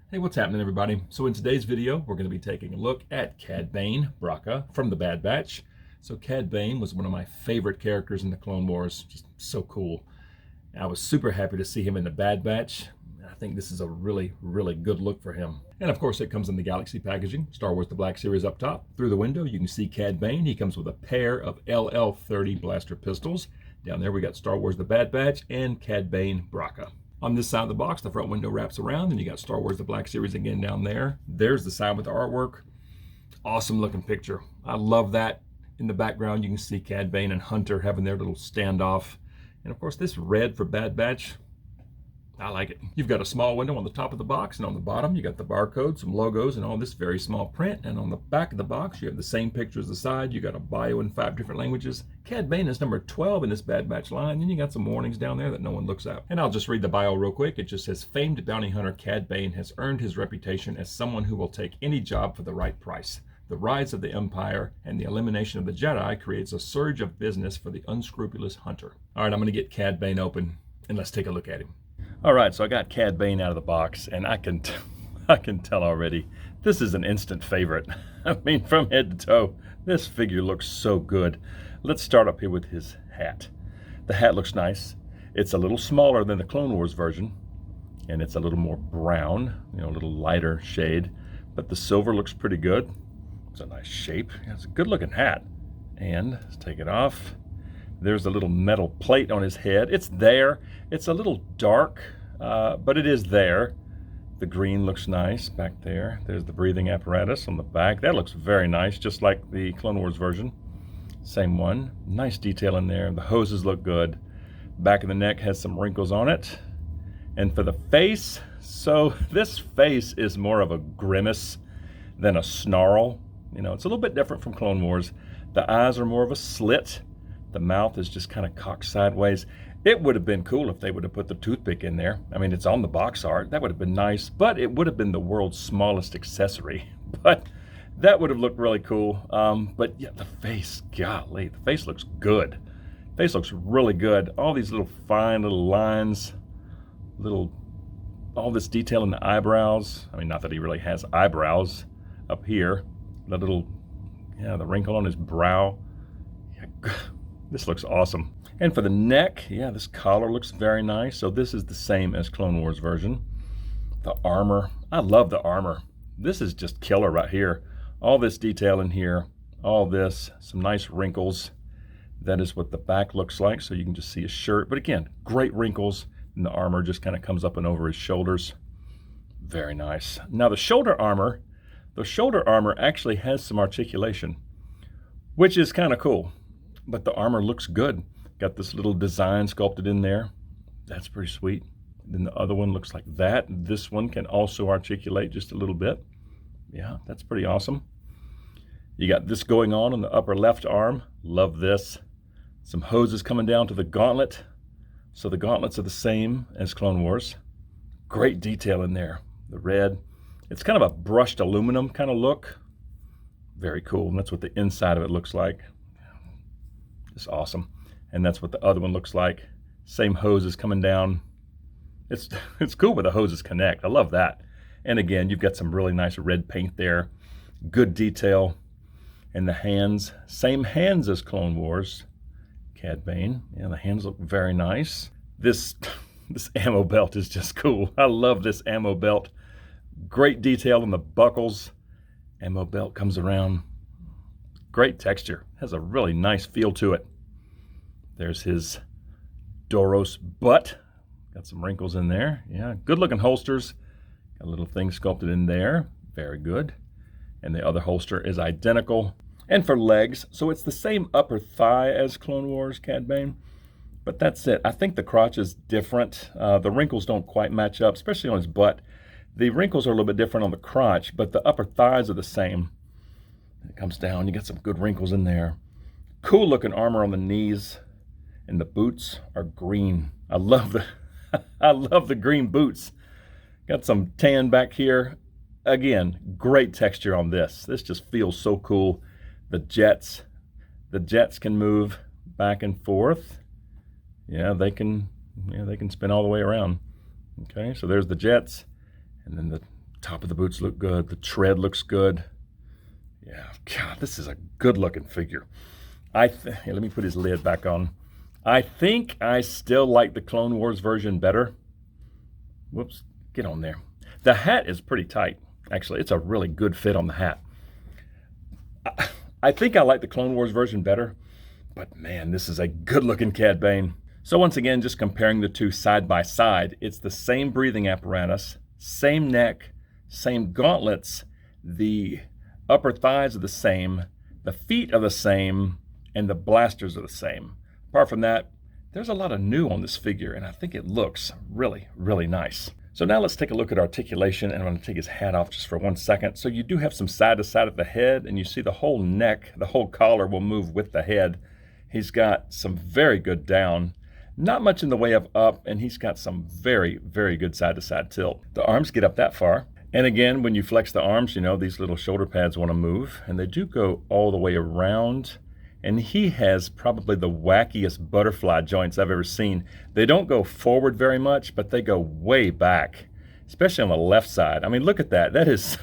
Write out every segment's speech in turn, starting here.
Hey, what's happening, everybody? So in today's video, we're going to be taking a look at Cad Bane, Bracca, from the Bad Batch. So Cad Bane was one of my favorite characters in the Clone Wars, just so cool. I was super happy to see him in the Bad Batch. I think this is a really, really good look for him. And of course, it comes in the Galaxy packaging, Star Wars The Black Series up top. Through the window, you can see Cad Bane. He comes with a pair of LL-30 blaster pistols. Down there, we got Star Wars The Bad Batch and Cad Bane, Bracca. On this side of the box, the front window wraps around, and you got Star Wars The Black Series again down there. There's the side with the artwork. Awesome looking picture. I love that. In the background, you can see Cad Bane and Hunter having their little standoff. And of course, this red for Bad Batch, I like it. You've got a small window on the top of the box, and on the bottom, you got the barcode, some logos, and all this very small print. And on the back of the box, you have the same picture as the side. You got a bio in 5 different languages. Cad Bane is number 12 in this Bad Batch line. Then you got some warnings down there that no one looks at. And I'll just read the bio real quick. It just says, famed bounty hunter Cad Bane has earned his reputation as someone who will take any job for the right price. The rise of the Empire and the elimination of the Jedi creates a surge of business for the unscrupulous hunter. All right, I'm going to get Cad Bane open, and let's take a look at him. All right, so I got Cad Bane out of the box, and I can tell already, this is an instant favorite. I mean, from head to toe, this figure looks so good. Let's start up here with his hat. The hat looks nice. It's a little smaller than the Clone Wars version, and it's a little more brown, a little lighter shade, but the silver looks pretty good. It's a nice shape. It's a good looking hat. And let's take it off. There's a little metal plate on his head. It's there. It's a little dark, but it is there. The green looks nice back there. There's the breathing apparatus on the back. That looks very nice, just like the Clone Wars version. Same one. Nice detail in there. The hoses look good. Back of the neck has some wrinkles on it. And for the face, so this face is more of a grimace than a snarl. It's a little bit different from Clone Wars. The eyes are more of a slit. The mouth is just kind of cocked sideways. It would have been cool if they would have put the toothpick in there. I mean, it's on the box art. That would have been nice, but it would have been the world's smallest accessory. But that would have looked really cool. But yeah, the face, golly, the face looks good. The face looks really good. All these little fine little lines, all this detail in the eyebrows. I mean, not that he really has eyebrows up here. The the wrinkle on his brow. Yeah, this looks awesome. And for the neck, yeah, this collar looks very nice. So this is the same as Clone Wars version. The armor, I love the armor. This is just killer right here. All this detail in here, all this, some nice wrinkles. That is what the back looks like. So you can just see his shirt. But again, great wrinkles. And the armor just kind of comes up and over his shoulders. Very nice. Now the shoulder armor actually has some articulation, which is kind of cool. But the armor looks good. Got this little design sculpted in there. That's pretty sweet. Then the other one looks like that. This one can also articulate just a little bit. Yeah, that's pretty awesome. You got this going on the upper left arm. Love this. Some hoses coming down to the gauntlet. So the gauntlets are the same as Clone Wars. Great detail in there. The red. It's kind of a brushed aluminum kind of look. Very cool. And that's what the inside of it looks like. It's awesome. And that's what the other one looks like. Same hoses coming down. It's cool where the hoses connect. I love that. And again, you've got some really nice red paint there. Good detail. And the hands, same hands as Clone Wars. Cad Bane. Yeah, the hands look very nice. This ammo belt is just cool. I love this ammo belt. Great detail in the buckles. Ammo belt comes around. Great texture. Has a really nice feel to it. There's his Doros butt. Got some wrinkles in there. Yeah, good looking holsters. Got a little thing sculpted in there. Very good. And the other holster is identical. And for legs, so it's the same upper thigh as Clone Wars Cad Bane, but that's it. I think the crotch is different. The wrinkles don't quite match up, especially on his butt. The wrinkles are a little bit different on the crotch, but the upper thighs are the same. It comes down, you get some good wrinkles in there. Cool looking armor on the knees, and the boots are green. I love the green boots. Got some tan back here. Again, great texture on this. This just feels so cool. The jets can move back and forth. Yeah, they can spin all the way around. Okay, so there's the jets, and then the top of the boots look good. The tread looks good. Yeah, God, this is a good looking figure. Here, let me put his lid back on. I think I still like the Clone Wars version better. Whoops, get on there. The hat is pretty tight. Actually, it's a really good fit on the hat. I think I like the Clone Wars version better, but man, this is a good looking Cad Bane. So once again, just comparing the two side by side, it's the same breathing apparatus, same neck, same gauntlets, the upper thighs are the same, the feet are the same, and the blasters are the same. Apart from that, there's a lot of new on this figure, and I think it looks really, really nice. So now let's take a look at articulation, and I'm going to take his hat off just for 1 second. So you do have some side to side at the head, and you see the whole neck, the whole collar will move with the head. He's got some very good down, not much in the way of up, and he's got some very, very good side to side tilt. The arms get up that far. And again, when you flex the arms, you know, these little shoulder pads want to move, and they do go all the way around. And he has probably the wackiest butterfly joints I've ever seen. They don't go forward very much, but they go way back, especially on the left side. I mean, look at that. That is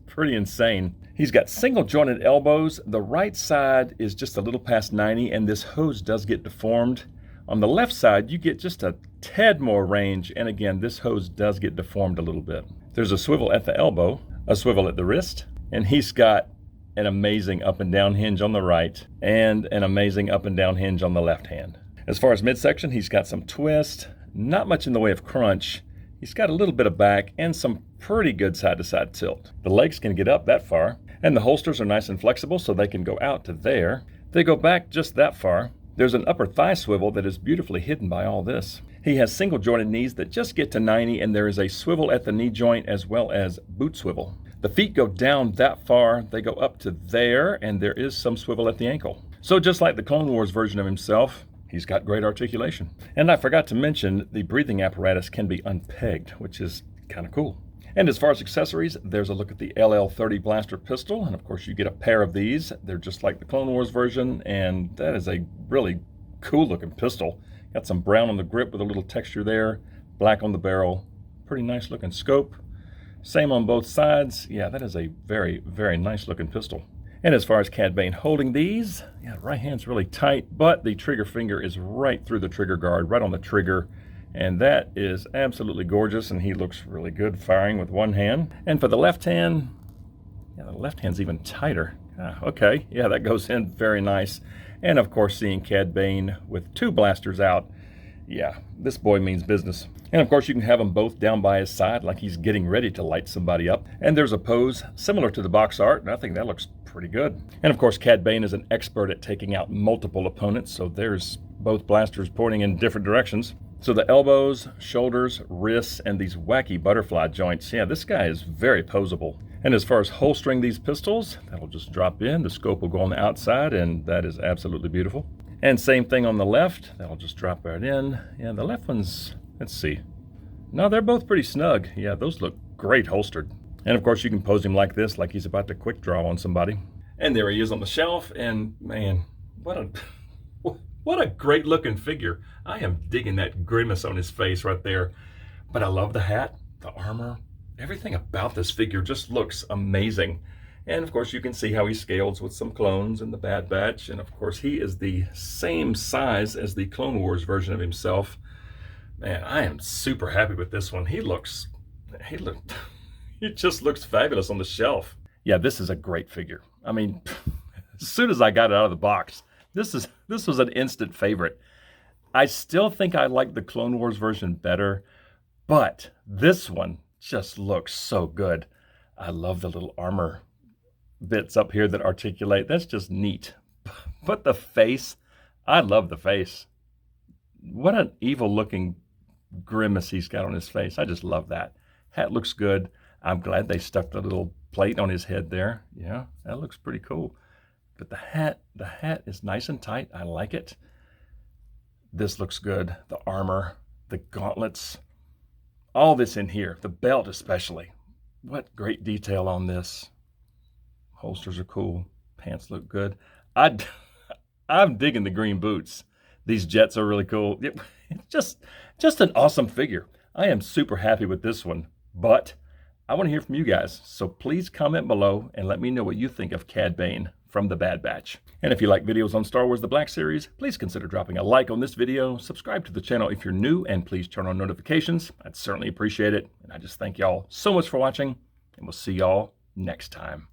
pretty insane. He's got single jointed elbows. The right side is just a little past 90, and this hose does get deformed. On the left side, you get just a tad more range, and again, this hose does get deformed a little bit. There's a swivel at the elbow, a swivel at the wrist, and he's got an amazing up and down hinge on the right and an amazing up and down hinge on the left hand. As far as midsection, he's got some twist, not much in the way of crunch. He's got a little bit of back and some pretty good side to side tilt. The legs can get up that far, and the holsters are nice and flexible so they can go out to there. They go back just that far. There's an upper thigh swivel that is beautifully hidden by all this. He has single jointed knees that just get to 90, and there is a swivel at the knee joint as well as boot swivel. The feet go down that far, they go up to there, and there is some swivel at the ankle. So just like the Clone Wars version of himself, he's got great articulation. And I forgot to mention, the breathing apparatus can be unpegged, which is kind of cool. And as far as accessories, there's a look at the LL30 blaster pistol, and of course you get a pair of these. They're just like the Clone Wars version, and that is a really cool looking pistol. Got some brown on the grip with a little texture there, black on the barrel, pretty nice looking scope. Same on both sides. Yeah, that is a very, very nice looking pistol. And as far as Cad Bane holding these, yeah, right hand's really tight, but the trigger finger is right through the trigger guard, right on the trigger. And that is absolutely gorgeous, and he looks really good firing with one hand. And for the left hand, yeah, the left hand's even tighter. Okay, yeah, that goes in very nice. And of course, seeing Cad Bane with two blasters out, yeah, this boy means business. And of course, you can have them both down by his side like he's getting ready to light somebody up. And there's a pose similar to the box art, and I think that looks pretty good. And of course, Cad Bane is an expert at taking out multiple opponents, so there's both blasters pointing in different directions. So the elbows, shoulders, wrists, and these wacky butterfly joints, yeah, this guy is very posable. And as far as holstering these pistols, that'll just drop in. The scope will go on the outside, and that is absolutely beautiful. And same thing on the left, that'll just drop right in. Yeah, the left one's, let's see. No, they're both pretty snug. Yeah, those look great holstered. And of course, you can pose him like this, like he's about to quick draw on somebody. And there he is on the shelf, and man, what a great looking figure. I am digging that grimace on his face right there. But I love the hat, the armor, everything about this figure just looks amazing. And of course, you can see how he scales with some clones in the Bad Batch. And of course, he is the same size as the Clone Wars version of himself. Man, I am super happy with this one. He just looks fabulous on the shelf. Yeah, this is a great figure. I mean, as soon as I got it out of the box, this was an instant favorite. I still think I like the Clone Wars version better, but this one just looks so good. I love the little armor bits up here that articulate. That's just neat. But the face, I love the face. What an evil looking grimace he's got on his face. I just love that. Hat looks good. I'm glad they stuck the little plate on his head there. Yeah, that looks pretty cool. But the hat is nice and tight. I like it. This looks good. The armor, the gauntlets, all this in here. The belt especially. What great detail on this. Holsters are cool. Pants look good. I'm digging the green boots. These jets are really cool. It's just an awesome figure. I am super happy with this one, but I want to hear from you guys, so please comment below and let me know what you think of Cad Bane from the Bad Batch. And if you like videos on Star Wars The Black Series, please consider dropping a like on this video, subscribe to the channel if you're new, and please turn on notifications. I'd certainly appreciate it. And I just thank y'all so much for watching, and we'll see y'all next time.